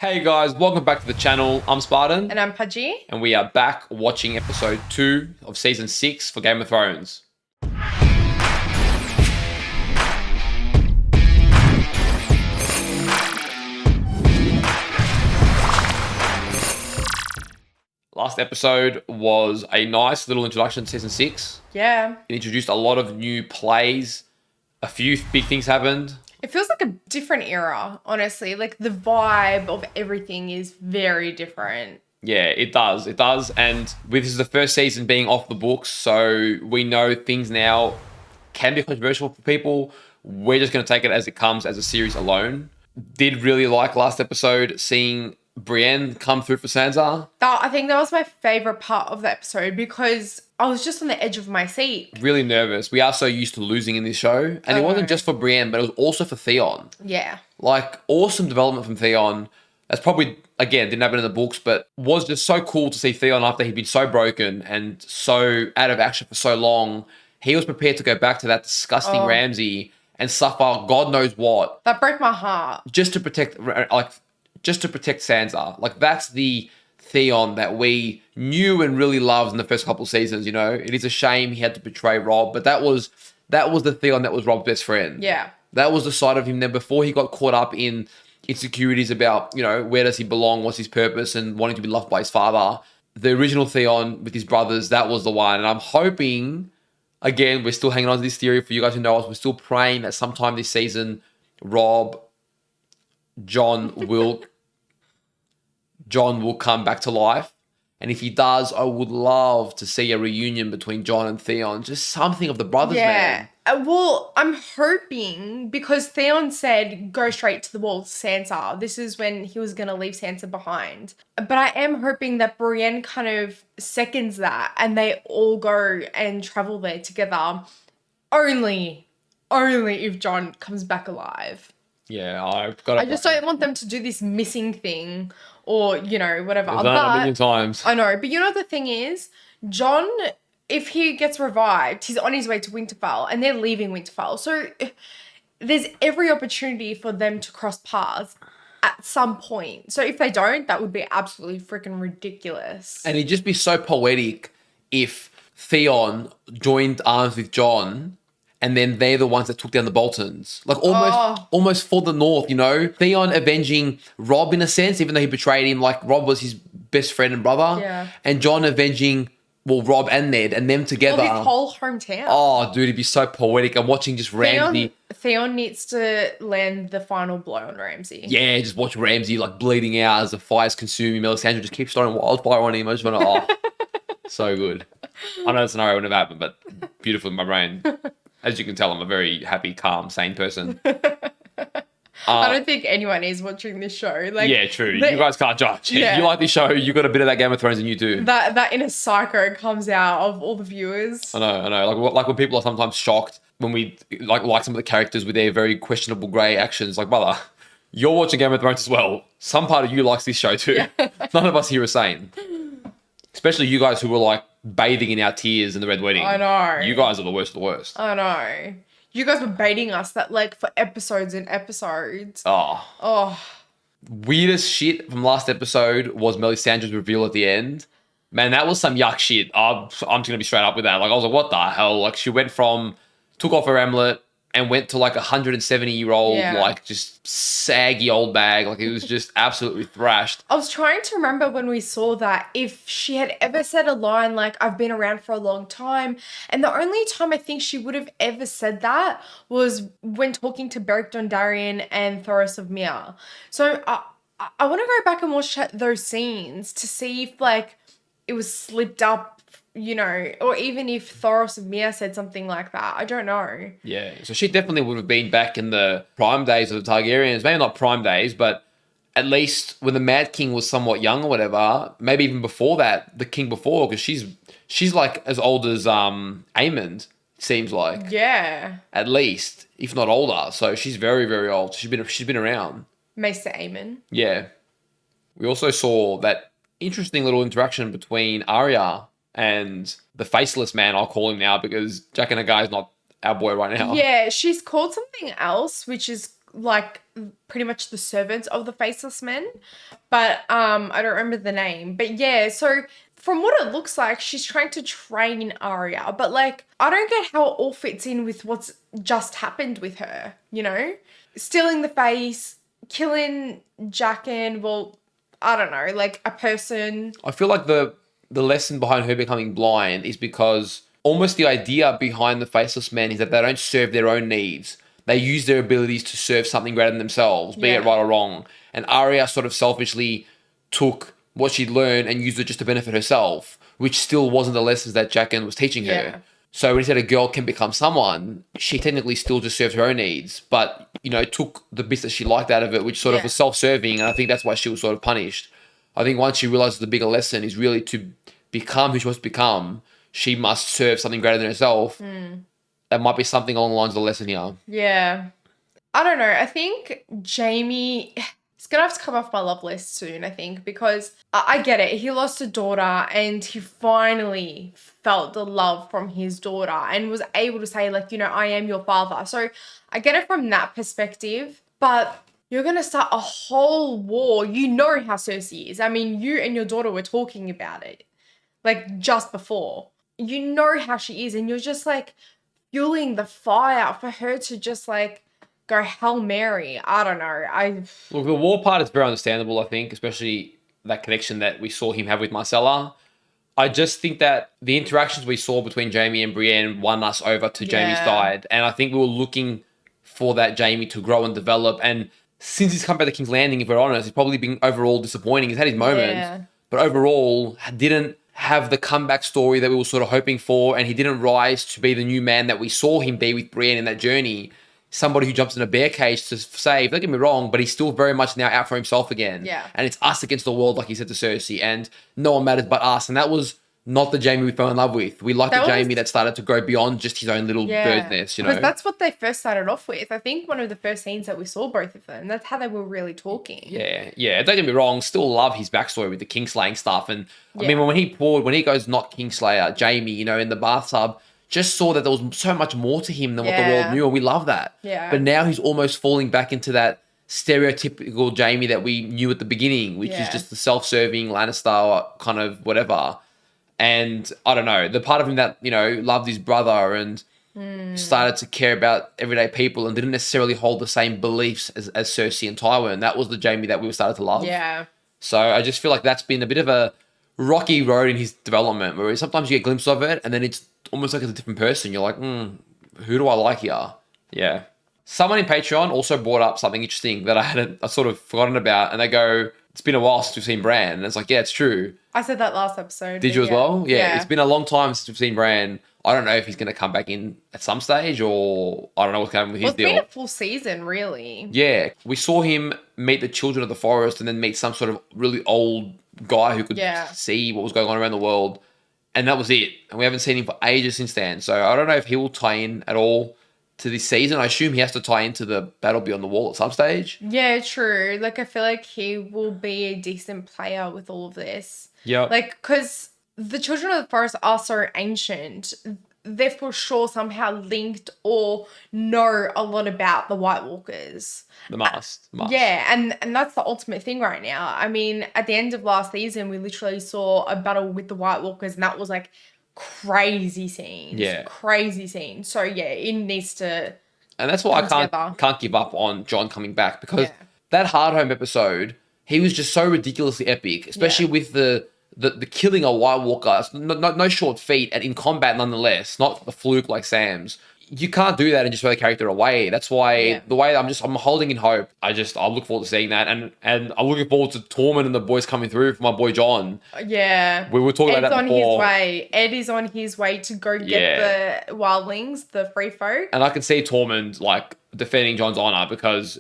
Hey guys, welcome back to the channel. I'm Spartan. And I'm Pudgy. And we are back watching episode 2 of season 6 for Game of Thrones. Last episode was a nice little introduction to season 6. Yeah. It introduced a lot of new plays. A few big things happened. It feels like a different era, honestly. Like the vibe of everything is very different. Yeah, it does. It does. And with this is the first season being off the books, so we know things now can be controversial for people. We're just going to take it as it comes as a series alone. Did really like last episode seeing Brienne come through for Sansa. I think that was my favorite part of the episode because I was just on the edge of my seat. Really nervous. We are so used to losing in this show. And it wasn't just for Brienne, but it was also for Theon. Yeah. Like, awesome development from Theon. That's probably, again, didn't happen in the books, but was just so cool to see Theon after he'd been so broken and so out of action for so long. He was prepared to go back to that disgusting Ramsay and suffer God knows what. That broke my heart. Just to protect Sansa. Like, that's the Theon that we knew and really loved in the first couple of seasons, you know? It is a shame he had to betray Robb, but that was the Theon that was Robb's best friend. Yeah. That was the side of him then before he got caught up in insecurities about, you know, where does he belong, what's his purpose, and wanting to be loved by his father. The original Theon with his brothers, that was the one. And I'm hoping, again, we're still hanging on to this theory for you guys who know us, we're still praying that sometime this season, Jon will come back to life. And if he does, I would love to see a reunion between Jon and Theon. Just something of the brothers, man. Well, I'm hoping because Theon said go straight to the wall to Sansa. This is when he was going to leave Sansa behind. But I am hoping that Brienne kind of seconds that and they all go and travel there together. Only if Jon comes back alive. Yeah, I just don't want them to do this missing thing or, you know, whatever. I've done it a million times. I know. But you know the thing is, Jon, if he gets revived, he's on his way to Winterfell and they're leaving Winterfell. So there's every opportunity for them to cross paths at some point. So if they don't, that would be absolutely freaking ridiculous. And it'd just be so poetic if Theon joined arms with Jon and then they're the ones that took down the Boltons. Like almost for the North, you know? Theon avenging Robb in a sense, even though he betrayed him, like Robb was his best friend and brother. Yeah. And Jon avenging, well, Robb and Ned and them together. Well, his whole hometown. Oh, dude, it'd be so poetic. I'm watching just Ramsay. Theon needs to land the final blow on Ramsay. Yeah, just watch Ramsay like bleeding out as the fire's consuming. Melisandre just keeps throwing wildfire on him. I just want to, so good. I know the scenario would never happen, but beautiful in my brain. As you can tell, I'm a very happy, calm, sane person. I don't think anyone is watching this show. Like, yeah, true. You guys can't judge. Yeah. If you like this show, you got a bit of that Game of Thrones in you too. That inner psycho comes out of all the viewers. I know. Like when people are sometimes shocked when we like some of the characters with their very questionable grey actions. Like, brother, you're watching Game of Thrones as well. Some part of you likes this show too. Yeah. None of us here are sane. Especially you guys who were like bathing in our tears in the Red Wedding. I know. You guys are the worst of the worst. I know. You guys were baiting us that like for episodes and episodes. Oh. Weirdest shit from last episode was Melisandre's reveal at the end. Man, that was some yuck shit. I'm just going to be straight up with that. Like, I was like, what the hell? Like, she took off her amulet and went to like 170-year-old, like just saggy old bag. Like, it was just absolutely thrashed. I was trying to remember when we saw that if she had ever said a line like, I've been around for a long time. And the only time I think she would have ever said that was when talking to Beric Dondarrion and Thoros of Myr. So I want to go back and watch those scenes to see if like it was slipped up, you know, or even if Thoros of Myr said something like that. I don't know. Yeah, so she definitely would have been back in the prime days of the Targaryens. Maybe not prime days, but at least when the Mad King was somewhat young or whatever. Maybe even before that, the king before, because she's like as old as Aemond, seems like. Yeah. At least, if not older. So she's very, very old. She's been around. Maester Aemon. Yeah. We also saw that interesting little interaction between Arya and the faceless man, I'll call him now, because Jack and a Guy is not our boy right now. Yeah, she's called something else, which is like pretty much the servants of the Faceless Men, but I don't remember the name. But yeah, so from what it looks like, she's trying to train Arya, but like I don't get how it all fits in with what's just happened with her, you know? Stealing the face, killing Jaqen, well, I don't know, like a person. I feel like the lesson behind her becoming blind is because almost the idea behind the Faceless Men is that they don't serve their own needs. They use their abilities to serve something greater than themselves, be it Yeah. right or wrong. And Arya sort of selfishly took what she'd learned and used it just to benefit herself, which still wasn't the lessons that Jaqen was teaching Yeah. her. So when he said a girl can become someone, she technically still just served her own needs, but, you know, took the bits that she liked out of it, which sort of Yeah. was self-serving, and I think that's why she was sort of punished. I think once she realizes the bigger lesson is really to become who she wants to become, she must serve something greater than herself. That might be something along the lines of the lesson here. Yeah. I don't know. I think Jamie is going to have to come off my love list soon, I think, because I get it. He lost a daughter and he finally felt the love from his daughter and was able to say, like, you know, I am your father. So I get it from that perspective, but you're going to start a whole war. You know how Cersei is. I mean, you and your daughter were talking about it, like, just before. You know how she is, and you're just, like, fueling the fire for her to just, like, go Hail Mary. I don't know. Look, the war part is very understandable, I think, especially that connection that we saw him have with Marcella. I just think that the interactions we saw between Jamie and Brienne won us over to Jamie's Yeah. side. And I think we were looking for that Jamie to grow and develop. And since he's come back to King's Landing, if we're honest, he's probably been overall disappointing. He's had his moments, Yeah. but overall didn't have the comeback story that we were sort of hoping for. And he didn't rise to be the new man that we saw him be with Brienne in that journey. Somebody who jumps in a bear cage to save, don't get me wrong, but he's still very much now out for himself again. Yeah. And it's us against the world, like he said to Cersei, and no one matters but us. And that was not the Jamie we fell in love with. We liked That the was- Jamie that started to grow beyond just his own little bird's nest, you know? Because that's what they first started off with. I think one of the first scenes that we saw both of them, that's how they were really talking. Yeah. Don't get me wrong. Still love his backstory with the Kingslaying stuff. And I Yeah. mean, when he goes not Kingslayer, Jamie, you know, in the bathtub, just saw that there was so much more to him than what the world Yeah. knew, and we love that. Yeah. But now he's almost falling back into that stereotypical Jamie that we knew at the beginning, which is Yeah. just the self-serving Lannister kind of whatever. And I don't know, the part of him that, you know, loved his brother and started to care about everyday people and didn't necessarily hold the same beliefs as Cersei and Tywin. That was the Jamie that we started to love. Yeah. So I just feel like that's been a bit of a rocky road in his development, where sometimes you get glimpses of it and then it's almost like it's a different person. You're like, who do I like here? Yeah. Someone in Patreon also brought up something interesting that I sort of forgotten about, and they go, it's been a while since we've seen Bran. And it's like, yeah, it's true. I said that last episode. Did but you as yeah. well? Yeah, it's been a long time since we've seen Bran. I don't know if he's going to come back in at some stage, or I don't know what's going on with his Well, it's deal. been a full season, really. Yeah, we saw him meet the children of the forest and then meet some sort of really old guy who could Yeah. see what was going on around the world. And that was it. And we haven't seen him for ages since then. So I don't know if he will tie in at all to this season. I assume he has to tie into the Battle Beyond the Wall at some stage. Yeah, true. Like, I feel like he will be a decent player with all of this. Yeah. Like, because the Children of the Forest are so ancient, they're for sure somehow linked or know a lot about the White Walkers. The Mast. Yeah, and that's the ultimate thing right now. I mean, at the end of last season, we literally saw a battle with the White Walkers, and that was like crazy scenes. Yeah. Crazy scenes. So yeah, it needs to. And that's why I come together. can't give up on John coming back, because Yeah. that Hard Home episode, he was just so ridiculously epic, especially with the killing a White Walker. No short feat, and in combat nonetheless, not the fluke like Sam's. You can't do that and just throw the character away. That's why the way I'm holding in hope. I look forward to seeing that, and I'm looking forward to Tormund and the boys coming through for my boy John. Yeah. We were talking about Ed's that on before. his way. Ed is on his way to go get the wildlings, the free folk. And I can see Tormund like defending John's honor, because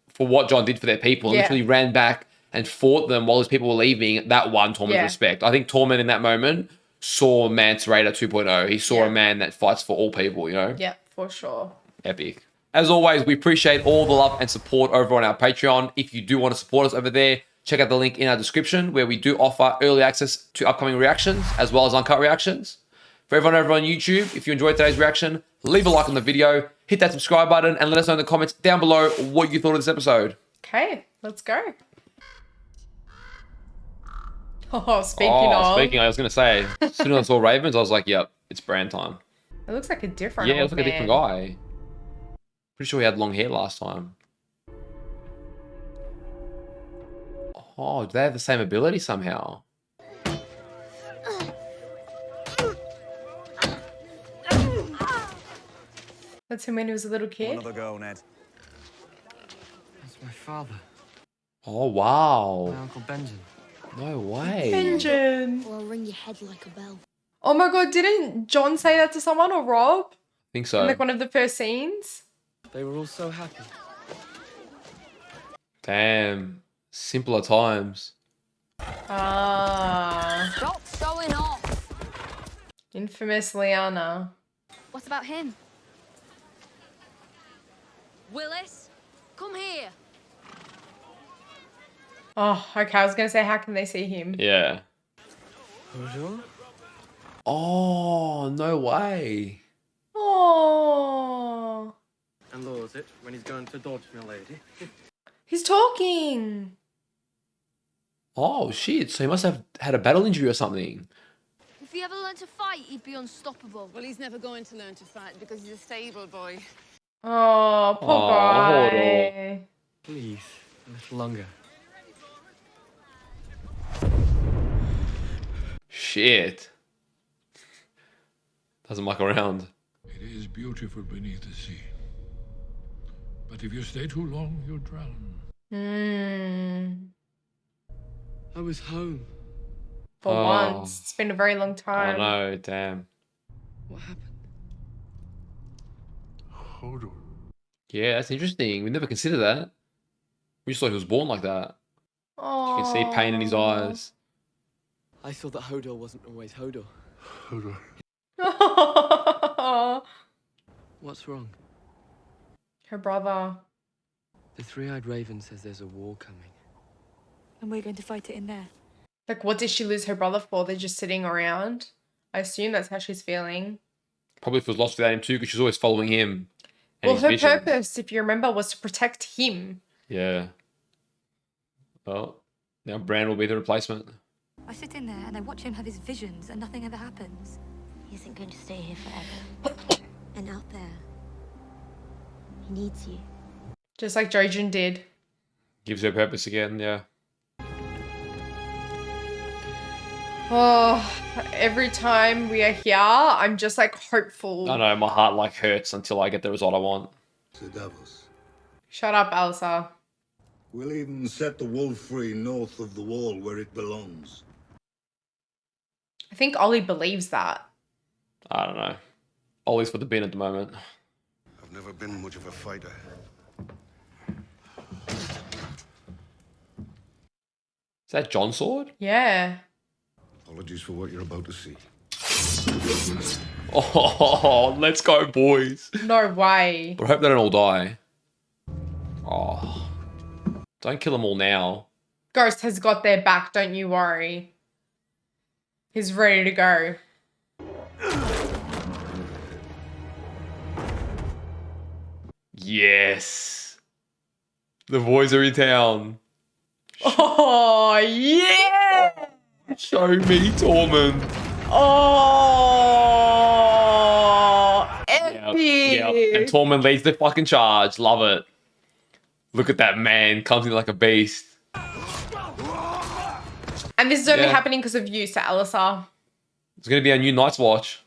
for what John did for their people, Yeah. literally ran back and fought them while his people were leaving. That won Tormund's Yeah. respect. I think Tormund in that moment saw Mance Raider 2.0. He saw Yeah. a man that fights for all people, you know? Yeah, for sure. Epic. As always, we appreciate all the love and support over on our Patreon. If you do want to support us over there, check out the link in our description, where we do offer early access to upcoming reactions as well as uncut reactions. For everyone over on YouTube, if you enjoyed today's reaction, leave a like on the video, hit hit that subscribe button and let us know in the comments down below what you thought of this episode. Okay, let's go. Oh, speaking of. I was going to say, as soon as I saw Ravens, I was like, yep, it's Bran time. It looks like a different Yeah, it old looks like a different man. guy. Pretty sure he had long hair last time. Oh, do they have the same ability somehow? That's him when he was a little kid. Another go, Ned. That's my father, Oh, my wow. Uncle Benjamin. No way. Engine. Or I'll ring your head like a bell. Oh my god, didn't John say that to someone or Rob? I think In so. like one of the first scenes? They were all so happy. Damn. Simpler times. Ah. Stop showing off. Infamous Liana. What about him? Willis, come here. Oh, okay. I was going to say, how can they see him? Yeah. Hodor? Oh, no way. Oh. And lures it when he's going to dodge, my lady. He's talking. Oh, shit. So he must have had a battle injury or something. If he ever learned to fight, he'd be unstoppable. Well, he's never going to learn to fight because he's a stable boy. Oh, poor Oh, guy. Please, a little longer. Shit. Doesn't muck around. It is beautiful beneath the sea. But if you stay too long, you'll drown. I was home. For Oh. once. It's been a very long I time. know, damn. What happened? Hodor. Yeah, that's interesting. We never considered that. We just thought he was born like that. Oh. You can see pain in his eyes. I thought that Hodor wasn't always Hodor. Hodor. What's wrong? Her brother. The three-eyed raven says there's a war coming. And we're going to fight it in there. Like, what did she lose her brother for? They're just sitting around. I assume that's how she's feeling. Probably feels lost without him too, because she's always following him. And Well, his her visions. purpose, if you remember, was to protect him. Yeah. Well, now Bran will be the replacement. I sit in there and I watch him have his visions and nothing ever happens. He isn't going to stay here forever. And out there, he needs you. Just like Jojen did. Gives her purpose again, yeah. Oh, every time we are here, I'm just like hopeful. I know, my heart like hurts until I get the result I want. To Davos. Shut up, Elsa. We'll even set the wolf free north of the wall where it belongs. I think Ollie believes that. I don't know. Ollie's for the bin at the moment. I've never been much of a fighter. Is that John's sword? Yeah. Apologies for what you're about to see. Oh, let's go, boys. No way. But I hope they don't all die. Oh. Don't kill them all now. Ghost has got their back, don't you worry. He's ready to go. Yes. The boys are in town. Oh, yeah! Show me Tormund. Oh, epic! Yep. And Tormund leads the fucking charge. Love it. Look at that man. Comes in like a beast. And this is only Yeah. happening because of you, Sir Alisa. It's going to be our new Night's Watch.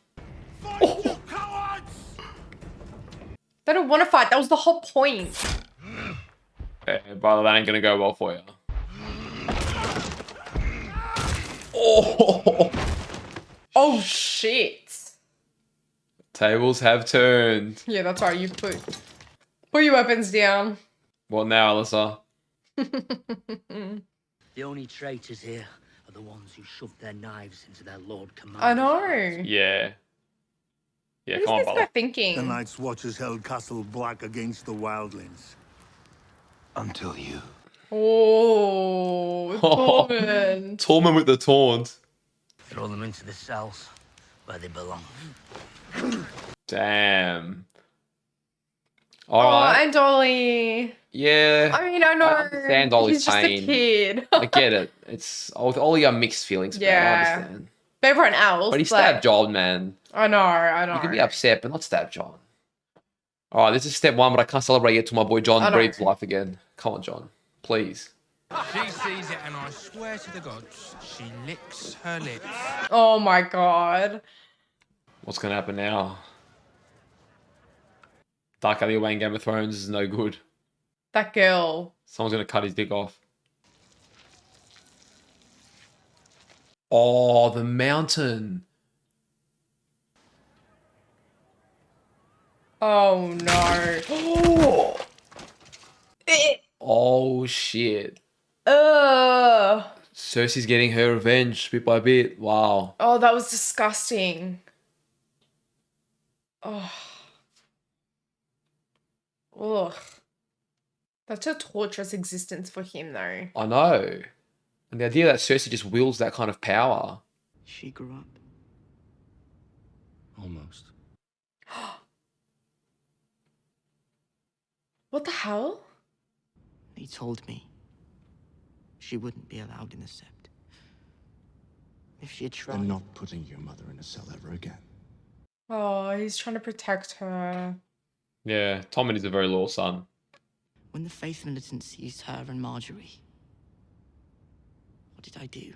They don't want to fight. That was the whole point. Brother, that ain't going to go well for you. Oh, Oh, shit. tables have turned. Yeah, that's right. You put your weapons down. What now, Alyssa? The only traitors here are the ones who shoved their knives into their Lord Commander's I know. hearts. Yeah. Yeah, What come on, is this guy brother. The thinking? Night's Watchers held Castle Black against the wildlings. Until you. Oh, Tormund. Tormund with the taunt. Throw them into the cells where they belong. Damn. All Oh, right. and Dolly. Yeah. I mean, I know. understand Dolly's he's just pain. a kid. I get it. It's with all your mixed feelings. Yeah. Yeah. I understand. But everyone else. But he like, stabbed John, man. I know. You can be upset, but not stab John. All right, this is step one, but I can't celebrate yet till my boy John I know. breathes life again. Come on, John. Please. She sees it, and I swear to the gods, she licks her lips. Oh my god. What's going to happen now? Dark Alleyway in Game of Thrones is no good. That girl. Someone's going to cut his dick off. Oh, the mountain. Oh no. Oh, shit. Ugh. Cersei's getting her revenge bit by bit. Wow. Oh, that was disgusting. Oh. Ugh. That's a torturous existence for him, though. I know. And the idea that Cersei just wields that kind of power. She grew up. Almost. What the hell? He told me she wouldn't be allowed in the Sept. If she had tried... I'm not putting your mother in a cell ever again. Oh, he's trying to protect her. Yeah, Tommen is a very loyal son. When the Faith Militant seized her and Marjorie, what did I do?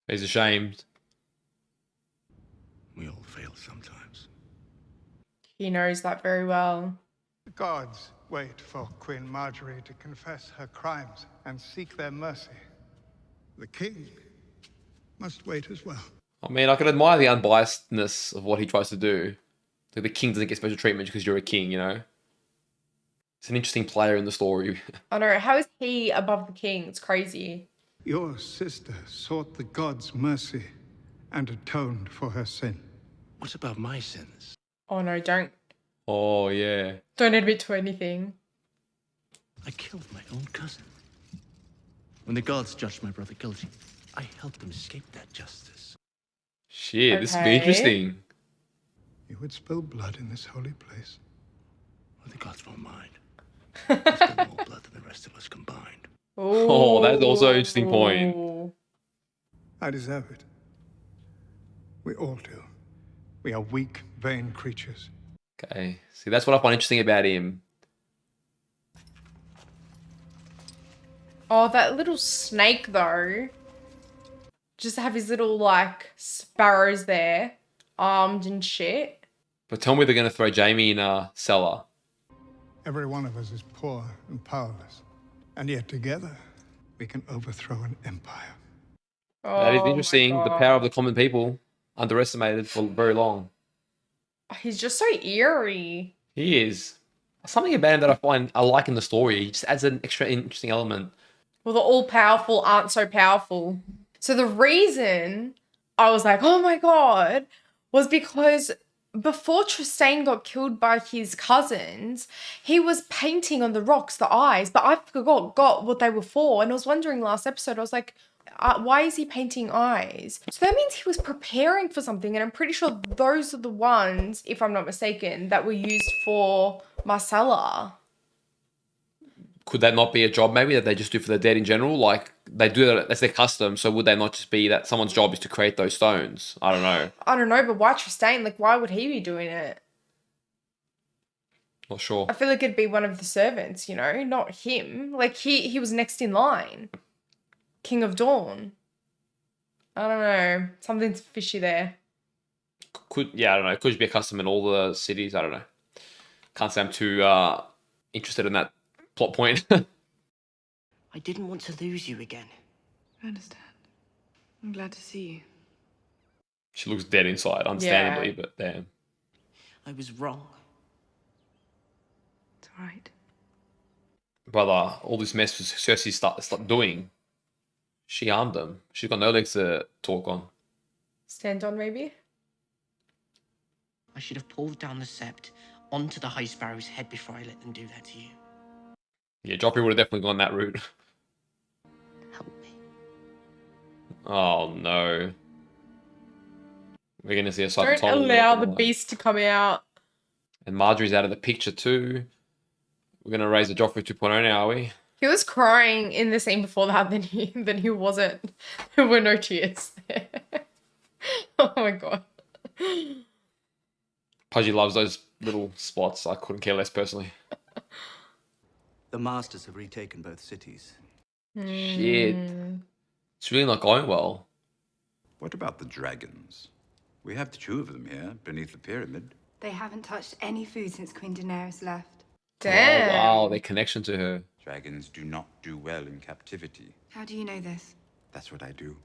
He's ashamed. We all fail sometimes. He knows that very well. The gods wait for Queen Marjorie to confess her crimes and seek their mercy. The king must wait as well. I mean, I can admire the unbiasedness of what he tries to do. Like the king doesn't get special treatment because you're a king, you know? It's an interesting player in the story. I know. How is he above the king? It's crazy. Your sister sought the gods' mercy and atoned for her sin. What about my sins? Oh no, don't Oh, yeah. admit to anything. I killed my own cousin. When the gods judged my brother guilty, I helped them escape that justice. Shit, this would be Okay. interesting. You would spill blood in this holy place. Well, the gods won't mind. I spill more blood than the rest of us combined. Oh, that's also an interesting point. Ooh. I deserve it. We all do. We are weak, vain creatures. Okay. See, that's what I find interesting about him. Oh, that little snake though. Just have his little like sparrows there, armed and shit. But tell me they're going to throw Jamie in a cellar. Every one of us is poor and powerless. And yet together, we can overthrow an empire. That is Oh my interesting. The God. power of the common people. Underestimated for very long. He's just so eerie. He is. Something about him that I find I like in the story. He just adds an extra interesting element. Well, the all powerful aren't so powerful. So the reason I was like, oh my God, was because before Trystane got killed by his cousins, he was painting on the rocks the eyes, but I forgot what they were for. And I was wondering last episode, I was like, why is he painting eyes? So that means he was preparing for something. And I'm pretty sure those are the ones, if I'm not mistaken, that were used for Marcella. Could that not be a job maybe that they just do for the dead in general? Like they do that, that's their custom. So would they not just be that someone's job is to create those stones? I don't know. I don't know, but why Trystane? Like, why would he be doing it? Not sure. I feel like it'd be one of the servants, you know, not him. Like he was next in line. King of Dawn. I don't know. Something's fishy there. I don't know. Could just be a custom in all the cities. I don't know. Can't say I'm too interested in that plot point. I didn't want to lose you again. I understand. I'm glad to see you. She looks dead inside, understandably, but damn. I was wrong. It's all right. Brother, all this mess was Cersei start doing. She harmed them. She's got no legs to talk on. Stand on, maybe? I should have pulled down the Sept onto the High Sparrow's head before I let them do that to you. Yeah, Joffrey would have definitely gone that route. Help me. Oh no. We're gonna see a cycle. Don't allow the beast to come out. And Marjorie's out of the picture too. We're gonna raise the Joffrey 2.0 now, are we? He was crying in the scene before that, then he wasn't. There were no tears there. Oh my god. Pudgy loves those little spots. I couldn't care less personally. The Masters have retaken both cities. Shit. It's really not going well. What about the dragons? We have 2 of them here, beneath the pyramid. They haven't touched any food since Queen Daenerys left. Damn. Oh, wow, their connection to her. Dragons do not do well in captivity. How do you know this? That's what I do.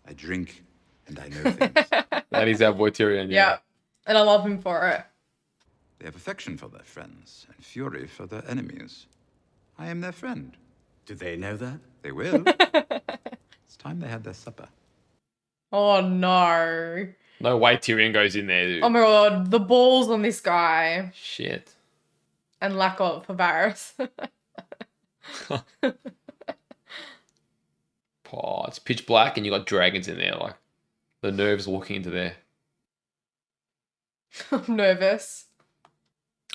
I drink and I know things. That is our boy Tyrion, Yeah. And I love him for it. They have affection for their friends and fury for their enemies. I am their friend. Do they know that? They will. It's time they had their supper. Oh no. No way Tyrion goes in there, dude. Oh my god, the balls on this guy. Shit. And lack of for Varys. Oh, it's pitch black and you got dragons in there. Like, the nerves walking into there. I'm nervous.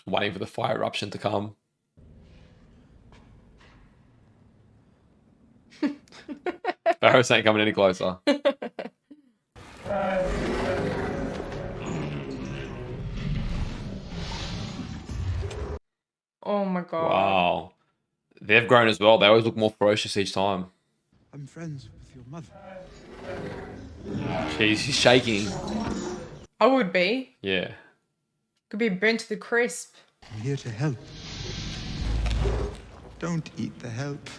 Waiting for the fire eruption to come. Varys ain't coming any closer. Oh my god. Wow. They've grown as well. They always look more ferocious each time. I'm friends with your mother. Jeez, he's shaking. I would be. Yeah. Could be burnt to the crisp. I'm here to help. Don't eat the help.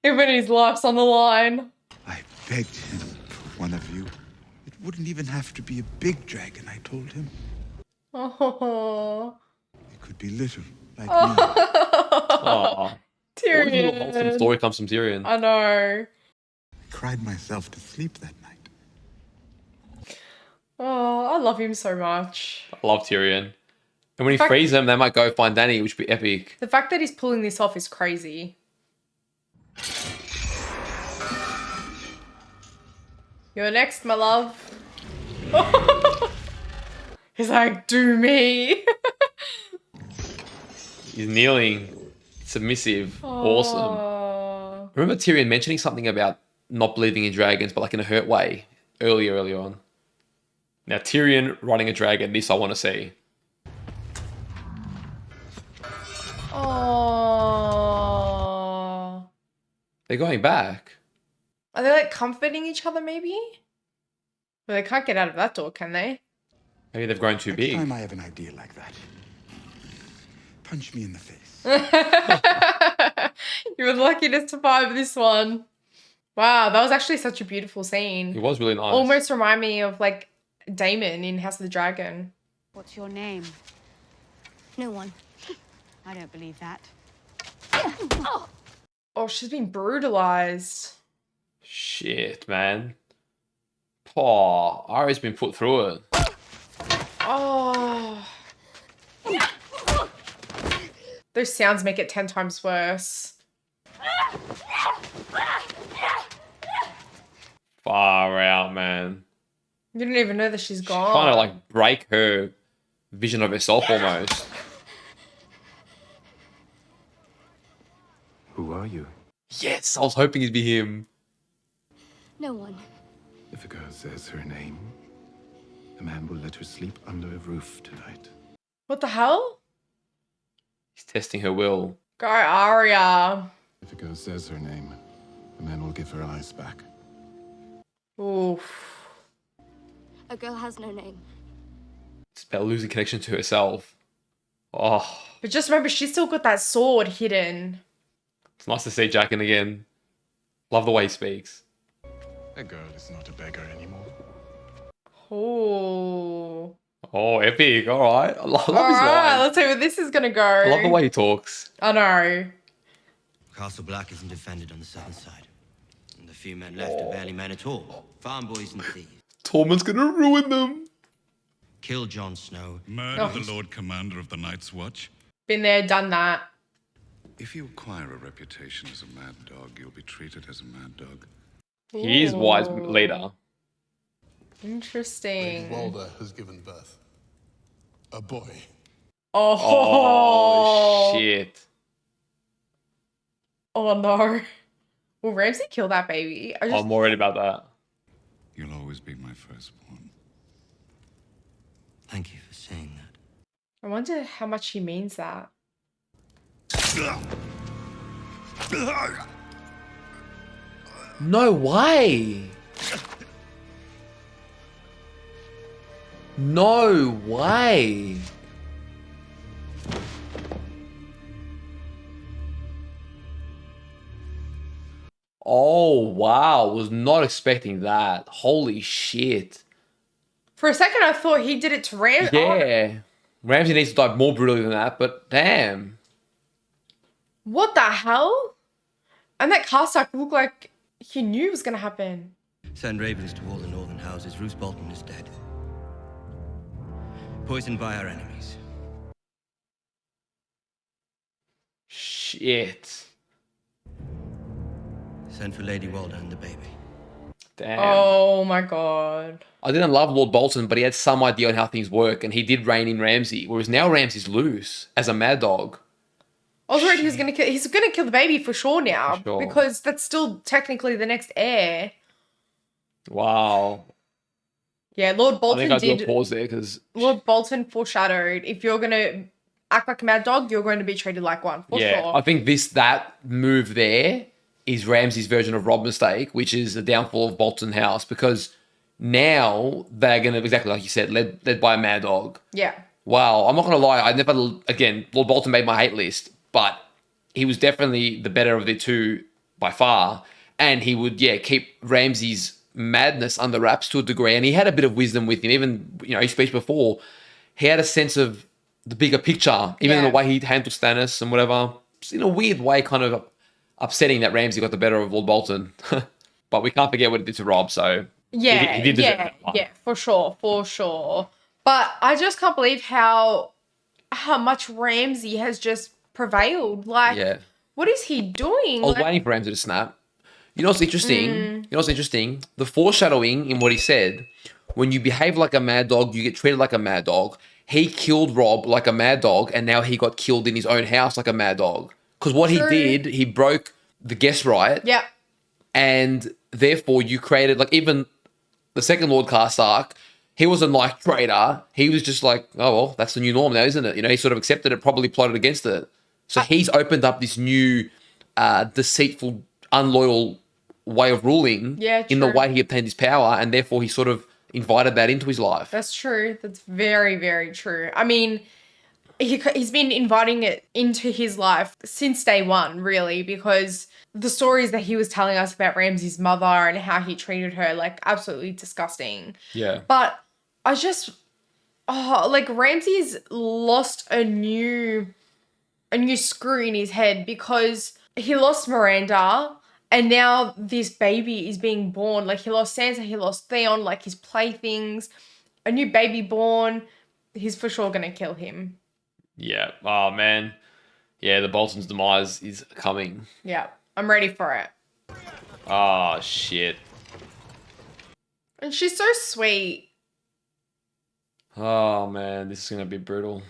Even his life's on the line. I begged him for one of you. It wouldn't even have to be a big dragon, I told him. Oh. It could be little, like me. Aw. Tyrion. What a little wholesome story comes from Tyrion. I know. I cried myself to sleep that night. Oh, I love him so much. I love Tyrion. And when he fact- frees them, they might go find Dany, which would be epic. The fact that he's pulling this off is crazy. You're next, my love. He's like, do me. He's kneeling, submissive, awesome. Remember Tyrion mentioning something about not believing in dragons, but like in a hurt way, earlier on. Now Tyrion running a dragon, this I want to see. Oh. They're going back. Are they like comforting each other maybe? But they can't get out of that door, can they? Maybe they've grown too big. Next time I have an idea like that, punch me in the face. You were lucky to survive this one. Wow, that was actually such a beautiful scene. It was really nice. Almost remind me of like Daemon in House of the Dragon. What's your name? No one. I don't believe that. Oh, she's been brutalized. Shit, man. Oh, Arya's been put through it. Oh. Those sounds make it 10 times worse. Far out, man. You don't even know that she's gone. Trying to like break her vision of herself almost. Who are you? Yes, I was hoping it'd be him. No one. If a girl says her name, a man will let her sleep under a roof tonight. What the hell? He's testing her will. Go, Arya. If a girl says her name, a man will give her eyes back. Oof. A girl has no name. It's about losing connection to herself. Oh, But just remember, she's still got that sword hidden. it's nice to see Jaqen again. Love the way he speaks. A girl is not a beggar anymore. Oh. Oh, epic. All right. I love his Alright, line. let's see where this is gonna go. I love the way he talks. I know. Castle Black isn't defended on the southern side. And the few men left are barely men at all. Farm boys and thieves. Tormund's gonna ruin them. Kill Jon Snow. Murder Oh. the Lord Commander of the Night's Watch. Been there, done that. If you acquire a reputation as a mad dog, you'll be treated as a mad dog. He is wise leader. Interesting. Walder has given birth. A boy. Oh. Shit. Oh no. Will Ramsay kill that baby? I'm worried about that. You'll always be my firstborn. Thank you for saying that. I wonder how much he means that. No way. No way. Oh, wow. Was not expecting that. Holy shit. For a second, I thought he did it to Ramsay. Yeah. Ramsay needs to die more brutally than that, but damn. What the hell? And that Karstark looked like he knew it was going to happen. Send ravens to all the northern houses. Roose Bolton is dead. Poisoned by our enemies. Shit. Send for Lady Walder and the baby. Damn. Oh my god. I didn't love Lord Bolton, but he had some idea on how things work, and he did rein in Ramsay, whereas now Ramsay's loose as a mad dog. I was worried he was going to kill. He's going to kill the baby for sure now, For sure. because that's still technically the next heir. Wow. Yeah, Lord I Bolton think I'd do a did. pause there because Lord Bolton foreshadowed. If you're going to act like a mad dog, you're going to be treated like one for sure. I think that move there is Ramsay's version of Rob Mistake, which is the downfall of Bolton House, because now they're going to, exactly like you said, led by a mad dog. Yeah. Wow, I'm not going to lie. Lord Bolton made my hate list, but he was definitely the better of the two by far. And he would, keep Ramsay's madness under wraps to a degree. And he had a bit of wisdom with him. Even, his speech before, he had a sense of the bigger picture, even in the way he handled Stannis and whatever. It's in a weird way, kind of upsetting that Ramsay got the better of Lord Bolton. But we can't forget what it did to Rob, so Yeah, he did deserve that one. yeah, for sure. But I just can't believe how much Ramsay has just prevailed. Like, Yeah. what is he doing? I was Like, waiting for Ramsay to snap. You know what's interesting? The foreshadowing in what he said, when you behave like a mad dog, you get treated like a mad dog. He killed Rob like a mad dog, and now he got killed in his own house like a mad dog. Because what True. he did, he broke the guest right, yeah, and therefore you created, like, even the second Lord Karstark, he wasn't like traitor. He was just like, oh, well, that's the new norm now, isn't it? He sort of accepted it, probably plotted against it. So he's opened up this new deceitful, unloyal way of ruling in the true. way he obtained his power, and therefore he sort of invited that into his life. that's true. That's very, very true. I mean, he's been inviting it into his life since day one, really, because the stories that he was telling us about Ramsay's mother and how he treated her, like, absolutely disgusting. Yeah. But I just, Ramsay's lost a new screw in his head, because he lost Miranda, and now this baby is being born. Like, he lost Sansa, he lost Theon, like, his playthings, a new baby born. He's for sure gonna kill him. Yeah. Oh, man. Yeah, the Bolton's demise is coming. Yeah, I'm ready for it. Oh, shit. And she's so sweet. Oh, man, this is going to be brutal.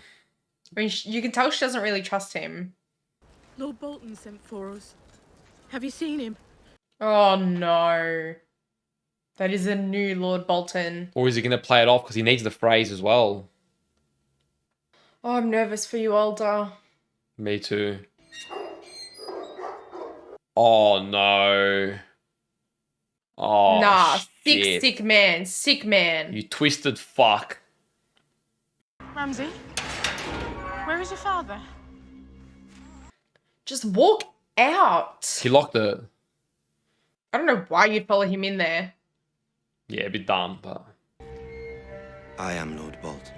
I mean, you can tell she doesn't really trust him. Lord Bolton sent for us. Have you seen him? Oh no. That is a new Lord Bolton. Or is he going to play it off because he needs the phrase as well? Oh, I'm nervous for you, Alder. Me too. Oh, no. Oh, Nah, shit. sick man. You twisted fuck. Ramsay? Where is your father? Just walk out. He locked it. I don't know why you'd follow him in there. Yeah, a bit dumb, but... I am Lord Bolton.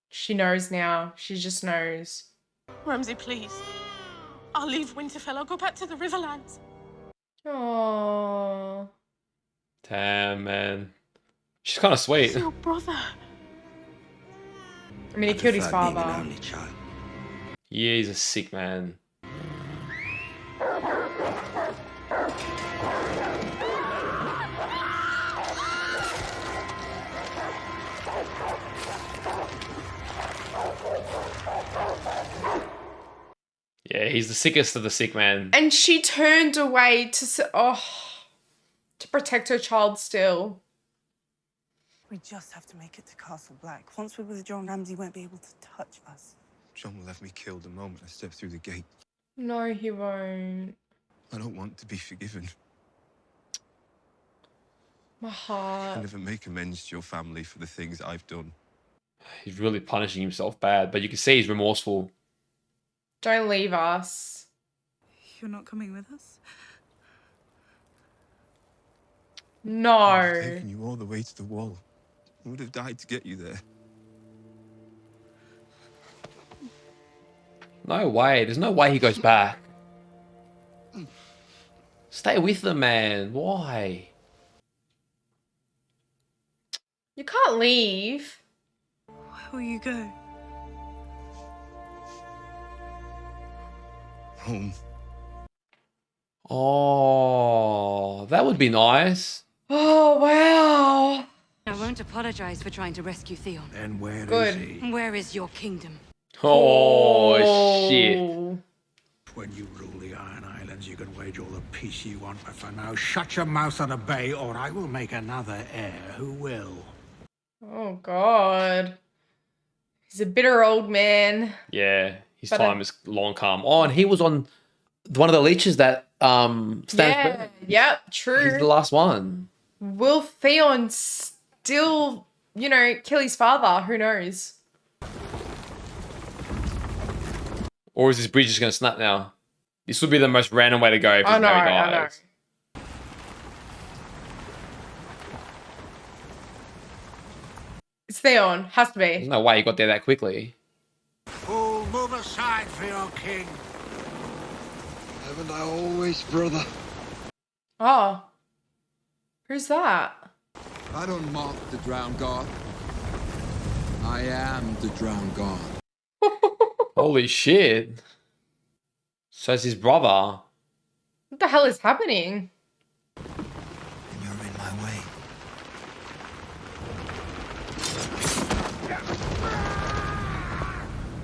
She knows now. She just knows. Ramsay, please. I'll leave Winterfell. I'll go back to the Riverlands. Oh. Damn, man. She's kind of sweet. It's your brother. I mean, he killed his Being an father. only child. Yeah, he's a sick man. Yeah, he's the sickest of the sick, man. And she turned away to protect her child still. We just have to make it to Castle Black. Once we're with John, Ramsay won't be able to touch us. John will have me killed the moment I step through the gate. No, he won't. I don't want to be forgiven. My I heart. never make amends to your family for the things I've done. He's really punishing himself bad, but you can see he's remorseful. Don't leave us. You're not coming with us? No. I've taken you all the way to the wall. I would have died to get you there. No way. There's no way he goes back. Stay with them, man. Why? You can't leave. Where will you go? Home. Oh, that would be nice. Oh, wow. I won't apologize for trying to rescue Theon. And where is Good. he? Where is your kingdom? Oh, shit. When you rule the Iron Islands, you can wage all the peace you want, but for now, shut your mouth on a bay, or I will make another heir who will. Oh, God. He's a bitter old man. Yeah, his But, time is long come. Oh, and he was on one of the leeches that Stannis Yeah. burned. Yep, He's true. the last one. Will Theon still, kill his father? Who knows? Or is this bridge just going to snap now? This would be the most random way to go if I his know, Mary I know. dies. It's Theon. Has to There's be. no way he got there that quickly. Fool, move aside for your king. Haven't I always, brother? Oh. Who's that? I don't mock the drowned god. I am the drowned god. Holy shit. So it's his brother. What the hell is happening? You're in my way.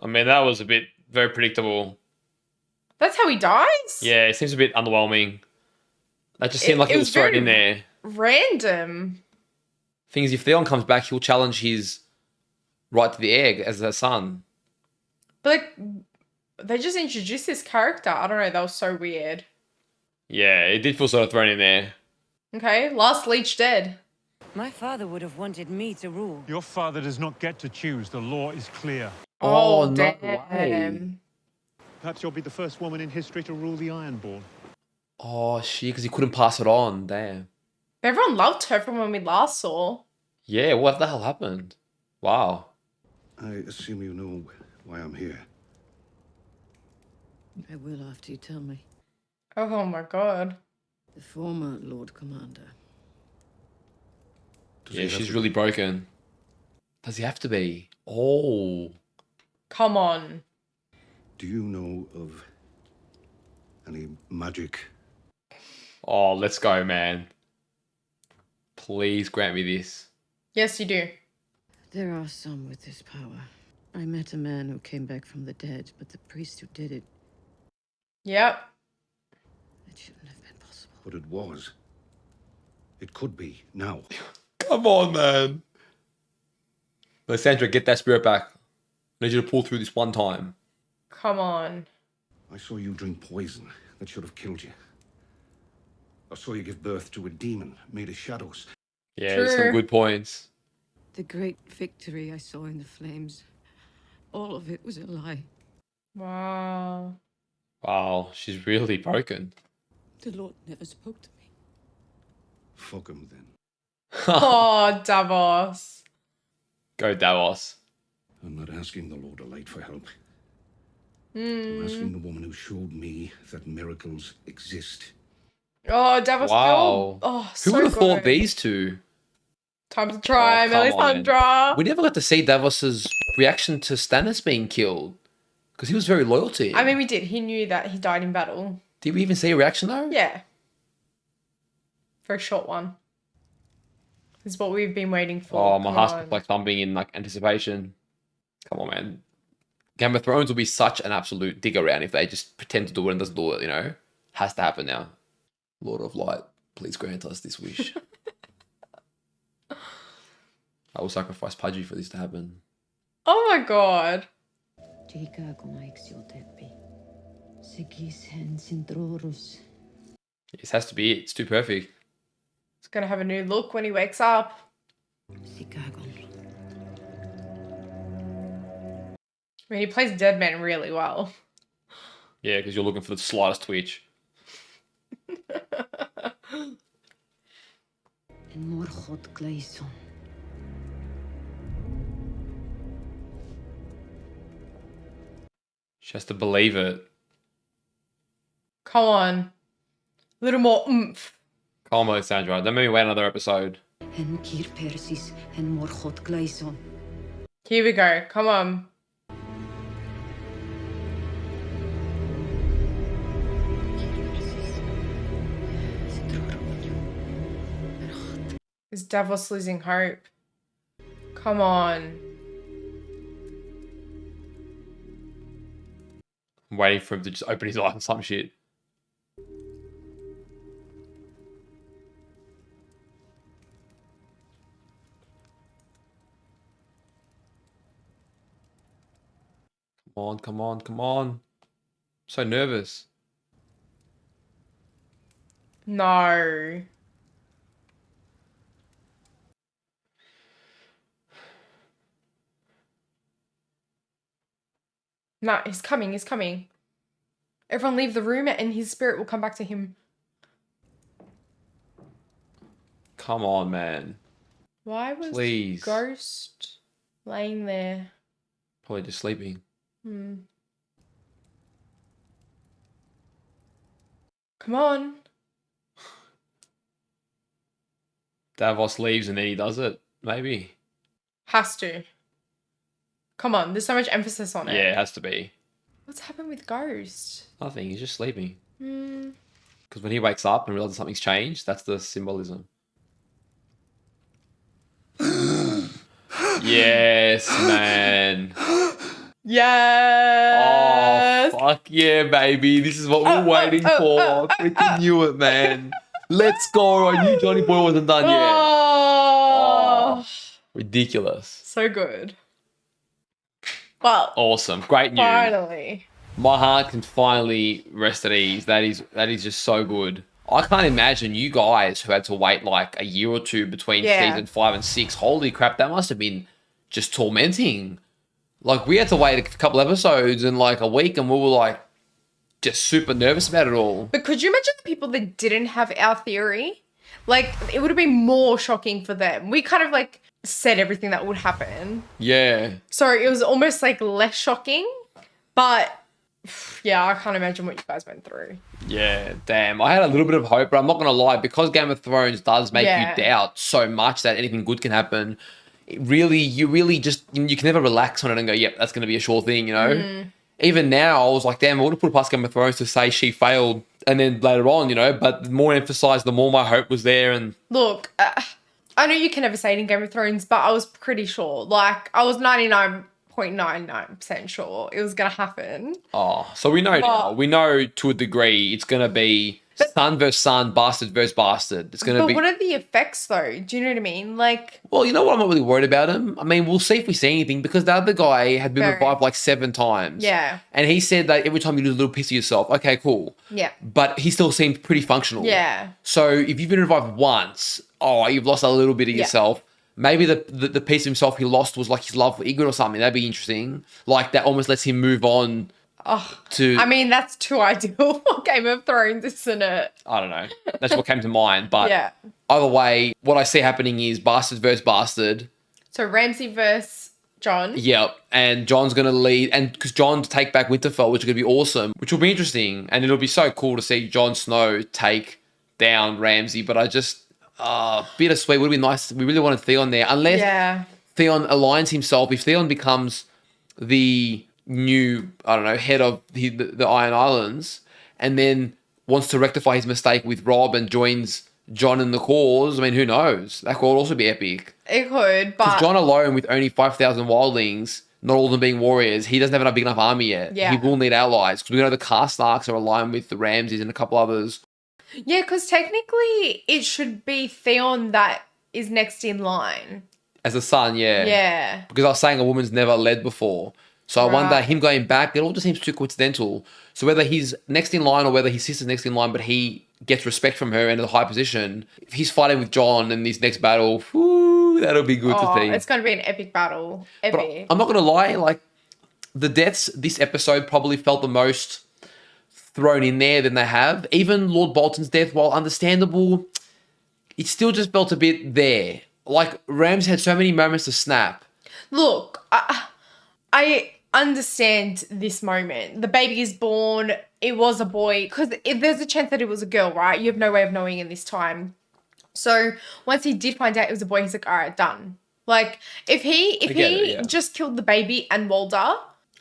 I mean, that was a bit very predictable. That's how he dies? Yeah, it seems a bit underwhelming. That just seemed like it was thrown very in there. Random. Thing is, if Theon comes back, he'll challenge his right to the egg as a son. But they just introduced this character. I don't know. That was so weird. Yeah, it did feel sort of thrown in there. Okay, last leech dead. My father would have wanted me to rule. Your father does not get to choose. The law is clear. Oh, no damn. way. Perhaps you'll be the first woman in history to rule the Ironborn. Oh, shit, because he couldn't pass it on. Damn. Everyone loved her from when we last saw. Yeah, what the hell happened? Wow. I assume you know why I'm here. I will after you tell me. Oh my god. The former Lord Commander. Yeah, she's really broken. Does he have to be? Oh. Come on. Do you know of any magic? Oh, let's go, man. Please grant me this. Yes, you do. There are some with this power. I met a man who came back from the dead, but the priest who did it, Yep. it shouldn't have been possible. But it was. It could be now. Come on, man. Lysandra, get that spirit back. I need you to pull through this one time. Come on. I saw you drink poison that should have killed you. I saw you give birth to a demon made of shadows. Yeah, there's some good points. The great victory I saw in the flames, all of it was a lie. Wow. Wow, she's really broken. The Lord never spoke to me. Fuck him then. Oh, Davos. Go Davos. I'm not asking the Lord of Light for help. I'm asking the woman who showed me that miracles exist. Oh, Davos. Wow. Oh, Who so would have thought good. these two? Time to try, Oh, come on. Melisandre. We never got to see Davos's reaction to Stannis being killed. Because he was very loyal to him. I mean, we did. He knew that he died in battle. Did we even see a reaction though? Yeah. For a short one. This is what we've been waiting for. Oh, my Come heart's on. like thumping in like anticipation. Come on, man. Game of Thrones will be such an absolute dig around if they just pretend to do it and doesn't do it, you know? Has to happen now. Lord of Light, please grant us this wish. I will sacrifice Pudgy for this to happen. Oh my god. This has to be it. It's too perfect. He's gonna have a new look when he wakes up. I mean, he plays Deadman really well. Yeah, because you're looking for the slightest twitch. She has to believe it. Come on. A little more oomph. Come on, Sandra. Don't make me wait another episode. Here we go. Come on. Is Davos losing hope? Come on. I'm waiting for him to just open his eyes and some shit. Come on, come on, come on. I'm so nervous. No. No, he's coming, he's coming. Everyone leave the room and his spirit will come back to him. Come on, man. Why was Please. Ghost laying there? Probably just sleeping. Come on. Davos leaves and then he does it. Maybe. Has to. Come on, there's so much emphasis on it. Yeah, it has to be. What's happened with Ghost? Nothing. He's just sleeping. Hmm. Because when he wakes up and realizes something's changed, that's the symbolism. Yes, man. Yes. Oh, fuck yeah, baby. This is what we were waiting for. Freaking knew it, man. Let's go. I knew Johnny Boy wasn't done yet. Oh. Ridiculous. So good. Well, Awesome. Great news. finally. My heart can finally rest at ease. That is just so good. I can't imagine you guys who had to wait like a year or two between season 5 and 6. Holy crap, that must have been just tormenting. Like, we had to wait a couple episodes and like a week and we were like just super nervous about it all. But could you imagine the people that didn't have our theory? Like, it would have been more shocking for them. We kind of like said everything that would happen. Yeah. So it was almost like less shocking. But yeah, I can't imagine what you guys went through. Yeah, damn. I had a little bit of hope, but I'm not going to lie. Because Game of Thrones does make Yeah. you doubt so much that anything good can happen, you can never relax on it and go, yep, that's going to be a sure thing, you know? Even now, I was like, damn, I would have put past Game of Thrones to say she failed. And then later on, you know, but the more emphasized, the more my hope was there. And Look, I know you can never say it in Game of Thrones, but I was pretty sure. Like, I was 99.99% sure it was going to happen. so we know now. We know to a degree it's going to be son versus son, bastard versus bastard. It's going to But be... what are the effects, though? Do you know what I mean? Like, Well, you know what? I'm not really worried about him. I mean, we'll see if we see anything because the other guy had been Very. revived like 7 times. Yeah. And he said that every time you lose a little piece of yourself, okay, cool. yeah. But he still seemed pretty functional. Yeah. So if you've been revived once, you've lost a little bit of Yeah. yourself. Maybe the piece of himself he lost was like his love for Ygritte or something. That'd be interesting. Like that almost lets him move on to... I mean, that's too ideal for Game of Thrones, isn't it? I don't know. That's what came to mind. But Yeah. either way, what I see happening is bastard versus bastard. So Ramsay versus John. Yep. And John's going to lead. And because John to take back Winterfell, which is going to be awesome, which will be interesting. And it'll be so cool to see Jon Snow take down Ramsay. But I just... bittersweet. Would have been nice. We really wanted Theon there. Unless Yeah. Theon aligns himself. If Theon becomes the new, I don't know, head of the Iron Islands and then wants to rectify his mistake with Robb and joins Jon in the cause, I mean, who knows? That could also be epic. It could, but... Because Jon alone with only 5,000 wildlings not all of them being warriors, he doesn't have a big enough army yet. Yeah. He will need allies because we know the Karstarks are aligned with the Ramsays and a couple others. Yeah, because technically it should be Theon that is next in line. As a son, yeah. Yeah. Because I was saying a woman's never led before. So I wonder, Right. him going back, it all just seems too coincidental. So whether he's next in line or whether his sister's next in line, but he gets respect from her and a high position, if he's fighting with Jon in this next battle, whoo, that'll be good to see. It's going to be an epic battle. But Epic. I'm not going to lie, like, the deaths this episode probably felt the most thrown in there than they have. Even Lord Bolton's death, while understandable, it still just felt a bit there. Like, Rams had so many moments to snap. Look, I understand this moment. The baby is born. It was a boy. Because if there's a chance that it was a girl, right? You have no way of knowing in this time. So once he did find out it was a boy, he's like, all right, done. Like, if he just killed the baby and Walder,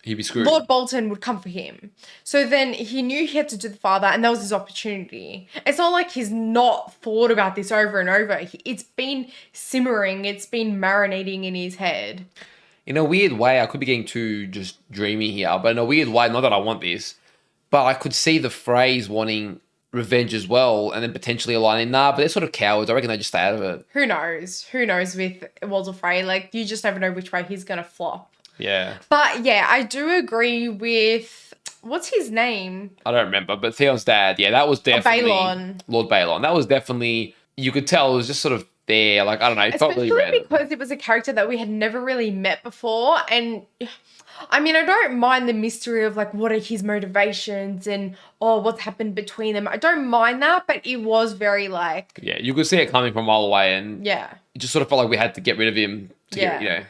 He'd be screwed. Lord Bolton would come for him. So then he knew he had to do the father, and that was his opportunity. It's not like he's not thought about this over and over. It's been simmering. It's been marinating in his head. In a weird way, I could be getting too just dreamy here, but in a weird way, not that I want this, but I could see the Freys wanting revenge as well, and then potentially aligning. Nah, but they're sort of cowards. I reckon they just stay out of it. Who knows? Who knows with Walder Frey? Like, you just never know which way he's going to flop. Yeah. But yeah, I do agree with, what's his name? I don't remember, but Theon's dad, yeah, that was definitely Balon. Lord Balon. That was definitely, you could tell it was just sort of there. Like, I don't know, it felt really random. Because it was a character that we had never really met before. And I mean, I don't mind the mystery of like, what are his motivations and, what's happened between them. I don't mind that, but it was very like, Yeah, you could see it coming from a mile away, and yeah. it just sort of felt like we had to get rid of him to get, Yeah.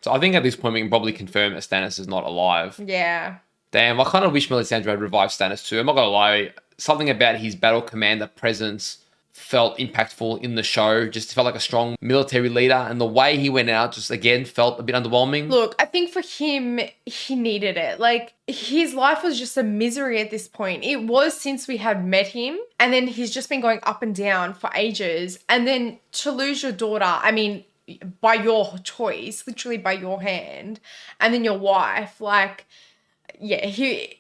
So I think at this point we can probably confirm that Stannis is not alive. Yeah. Damn, I kind of wish Melisandre had revived Stannis too. I'm not gonna lie, something about his battle commander presence felt impactful in the show. Just felt like a strong military leader, and the way he went out just again felt a bit underwhelming. Look, I think for him, he needed it. Like, his life was just a misery at this point. It was since we had met him, and then he's just been going up and down for ages. And then to lose your daughter, I mean, by your choice, literally by your hand, and then your wife, like, yeah,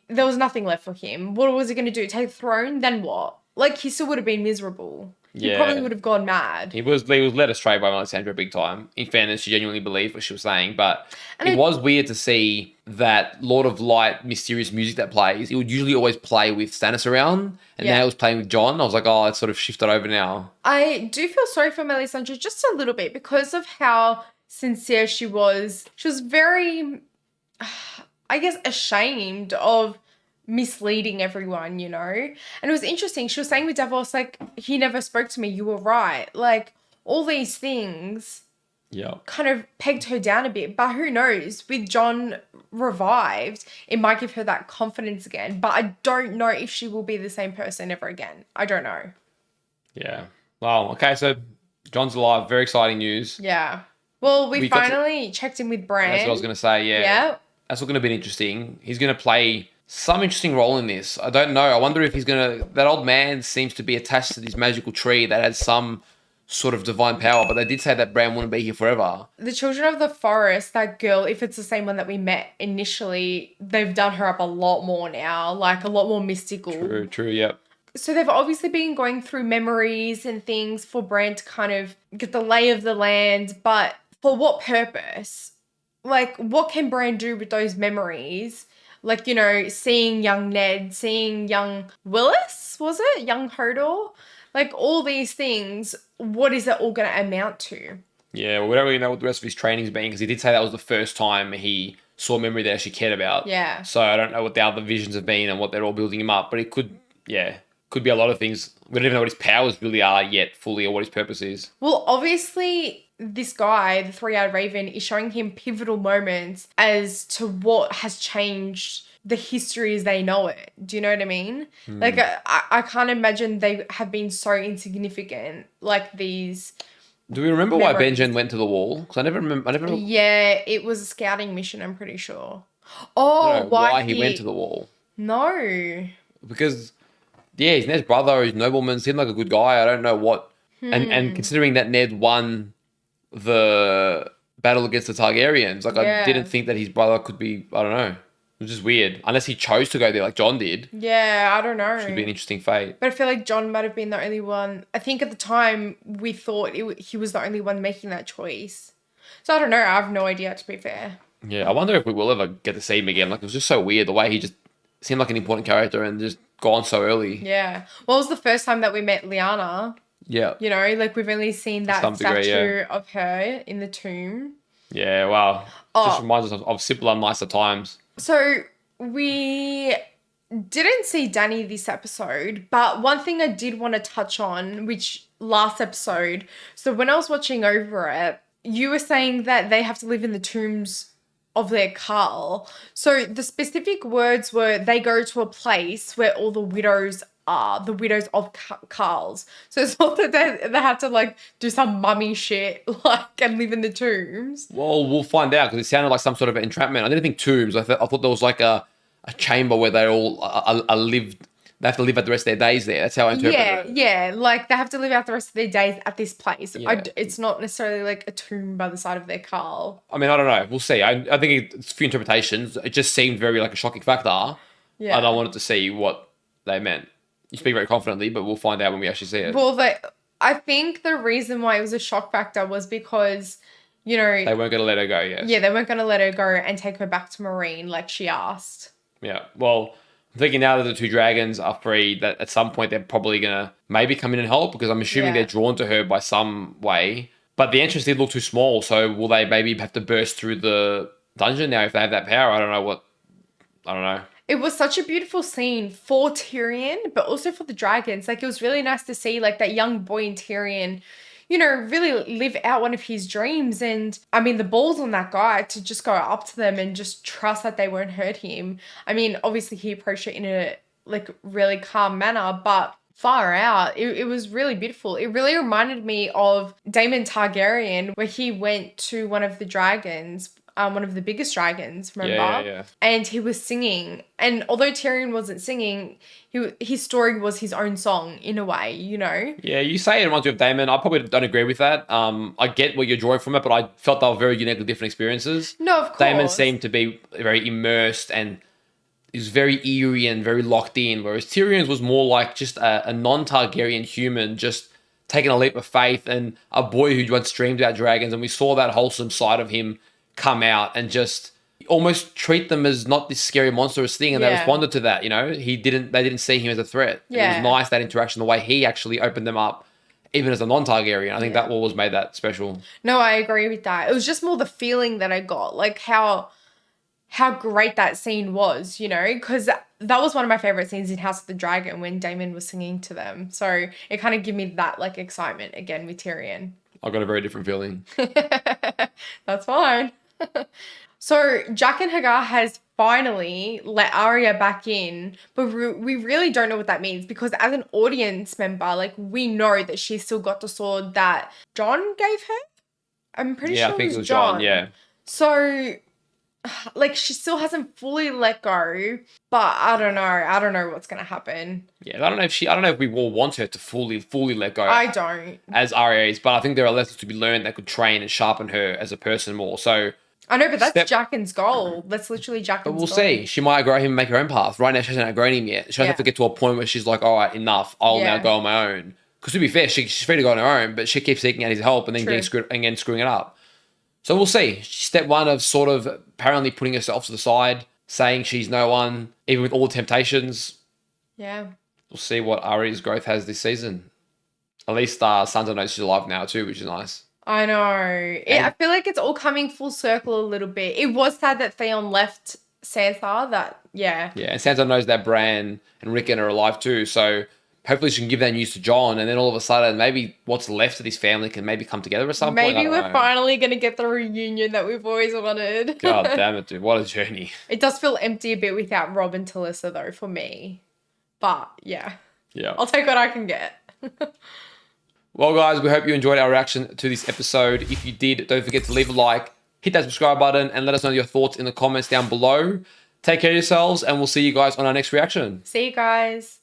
there was nothing left for him. What was he going to do? Take the throne? Then what? Like, he still would have been miserable. He Yeah. probably would have gone mad. He was led astray by Melisandre big time. In fairness, she genuinely believed what she was saying, but And it was weird to see that Lord of Light mysterious music that plays. It would usually always play with Stannis around, and Yeah. now it was playing with Jon. I was like, oh, it's sort of shifted over now. I do feel sorry for Melisandre just a little bit because of how sincere she was. She was very, I guess, ashamed of misleading everyone, you know? And it was interesting. She was saying with Davos, like, he never spoke to me. You were right. Like, all these things Yeah. kind of pegged her down a bit. But who knows? With Jon revived, it might give her that confidence again. But I don't know if she will be the same person ever again. I don't know. Yeah. Wow. Okay, so Jon's alive. Very exciting news. Yeah. Well, we got to- finally checked in with Bran. That's what I was going to say, yeah. Yeah. That's all going to be interesting. He's going to play some interesting role in this. I don't know. I wonder if he's going to... That old man seems to be attached to this magical tree that has some sort of divine power, but they did say that Bran wouldn't be here forever. The Children of the Forest, that girl, if it's the same one that we met initially, they've done her up a lot more now, like a lot more mystical. True, yep. So they've obviously been going through memories and things for Bran to kind of get the lay of the land, but for what purpose? Like, what can Bran do with those memories? Like, you know, seeing young Ned, seeing young Willis, was it? Young Hodor? Like, all these things, what is it all going to amount to? Yeah, well, we don't really know what the rest of his training's been, because he did say that was the first time he saw a memory that she cared about. Yeah. So I don't know what the other visions have been and what they're all building him up, but it could be a lot of things. We don't even know what his powers really are yet fully, or what his purpose is. Well, obviously, this guy, the Three-Eyed Raven, is showing him pivotal moments as to what has changed the history as they know it. Do you know what I mean? Like, I can't imagine they have been so insignificant, like these... Do we remember why memories. Benjen went to the wall? Because I never remember. Yeah, it was a scouting mission, I'm pretty sure. Oh, No, why he went to the wall. No. Because, yeah, he's Ned's brother, he's nobleman, seemed like a good guy. I don't know what... And considering that Ned won the battle against the Targaryens. Like, Yeah. I didn't think that his brother could be, I don't know. It was just weird. Unless he chose to go there like Jon did. Yeah, I don't know. Should be an interesting fate. But I feel like Jon might have been the only one. I think at the time we thought he was the only one making that choice. So I don't know. I have no idea, to be fair. Yeah, I wonder if we will ever get to see him again. Like, it was just so weird the way he just seemed like an important character and just gone so early. Yeah. Well, it was the first time that we met Lyanna. Yeah. You know, like we've only seen that some degree, statue of her in the tomb. Yeah, wow. Oh. Just reminds us of simpler and nicer times. So we didn't see Dany this episode, but one thing I did want to touch on, which last episode, so when I was watching over it, you were saying that they have to live in the tombs of their Carl. So the specific words were they go to a place where all the widows are, the widows of Carls. So it's not that they have to like do some mummy shit like and live in the tombs. Well, we'll find out because it sounded like some sort of entrapment. I didn't think tombs. I thought there was like a chamber where they all are lived. They have to live out the rest of their days there. That's how I interpret it. Yeah, like they have to live out the rest of their days at this place. Yeah. It's not necessarily like a tomb by the side of their Carl. I mean, I don't know. We'll see. I think it's a few interpretations. It just seemed very like a shocking factor. Yeah. And I wanted to see what they meant. You speak very confidently, but we'll find out when we actually see it. Well, I think the reason why it was a shock factor was because, you know... They weren't going to let her go, yes. Yeah, they weren't going to let her go and take her back to Meereen like she asked. Yeah, well, I'm thinking now that the two dragons are free, that at some point they're probably going to maybe come in and help because I'm assuming they're drawn to her by some way. But the entrance did look too small, so will they maybe have to burst through the dungeon now if they have that power? I don't know. It was such a beautiful scene for Tyrion, but also for the dragons. Like, it was really nice to see, like, that young boy in Tyrion, you know, really live out one of his dreams. And, I mean, the balls on that guy to just go up to them and just trust that they won't hurt him. I mean, obviously, he approached it in a, like, really calm manner, but far out. It was really beautiful. It really reminded me of Daemon Targaryen, where he went to one of the dragons, one of the biggest dragons, remember? Yeah. And he was singing. And although Tyrion wasn't singing, his story was his own song in a way, you know? Yeah, you say it reminds me of Daemon. I probably don't agree with that. I get what you're drawing from it, but I felt they were very uniquely different experiences. No, of course. Daemon seemed to be very immersed and he was very eerie and very locked in, whereas Tyrion's was more like just a non-Targaryen human just taking a leap of faith and a boy who once dreamed about dragons, and we saw that wholesome side of him come out and just almost treat them as not this scary monstrous thing, and they responded to that. You know, they didn't see him as a threat. Yeah. It was nice, that interaction, the way he actually opened them up even as a non-Targaryen. I think that always made that special. No, I agree with that. It was just more the feeling that I got, like how great that scene was, you know, because that was one of my favorite scenes in House of the Dragon when Daemon was singing to them. So it kind of gave me that like excitement again with Tyrion. I got a very different feeling. That's fine. So Jaqen H'ghar has finally let Arya back in, but we really don't know what that means because as an audience member, like we know that she's still got the sword that Jon gave her. I'm pretty sure I think it was Jon. Jon, yeah. So like she still hasn't fully let go, but I don't know what's gonna happen. Yeah, I don't know if we will want her to fully let go. I don't. As Arya is, but I think there are lessons to be learned that could train and sharpen her as a person more. So I know, but that's Jaqen's goal. That's literally Jaqen's goal. But we'll see. She might outgrow him and make her own path. Right now, she hasn't outgrown him yet. She doesn't have to get to a point where she's like, all right, enough. I'll now go on my own. Because to be fair, she's free to go on her own, but she keeps seeking out his help and then getting screwing it up. So we'll see. Step one of sort of apparently putting herself to the side, saying she's no one, even with all the temptations. Yeah. We'll see what Arya's growth has this season. At least Sansa knows she's alive now too, which is nice. I know. I feel like it's all coming full circle a little bit. It was sad that Theon left Sansa. Yeah, and Sansa knows that Bran and Rickon are alive too, so hopefully she can give that news to Jon, and then all of a sudden maybe what's left of this family can maybe come together at some point. Maybe we're finally going to get the reunion that we've always wanted. God damn it, dude. What a journey. It does feel empty a bit without Robb and Talisa though, for me. But yeah. I'll take what I can get. Well, guys, we hope you enjoyed our reaction to this episode. If you did, don't forget to leave a like, hit that subscribe button, and let us know your thoughts in the comments down below. Take care of yourselves, and we'll see you guys on our next reaction. See you guys.